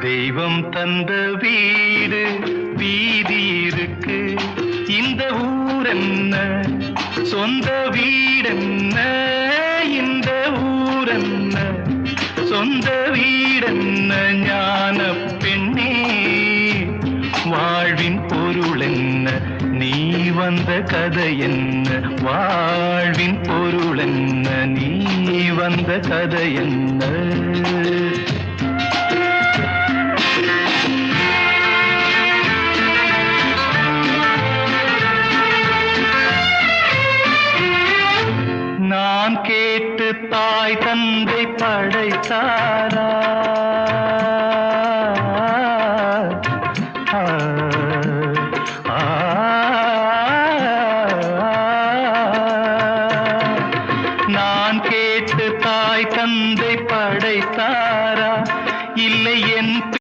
தெய்வம் தந்த வீடு வீதி இருக்கு, இந்த ஊரென்ன சொந்த வீடென்ன, இந்த ஊரென்ன சொந்த வீடென்ன. ஞான பெண்ணே வாழ்வின் பொருள் என்ன, நீ வந்த கதை என்ன, வாழ்வின் பொருள் என்ன, நீ வந்த கதை என்ன. நான் கேட்டு தாய் தந்தை படைத்தாரா,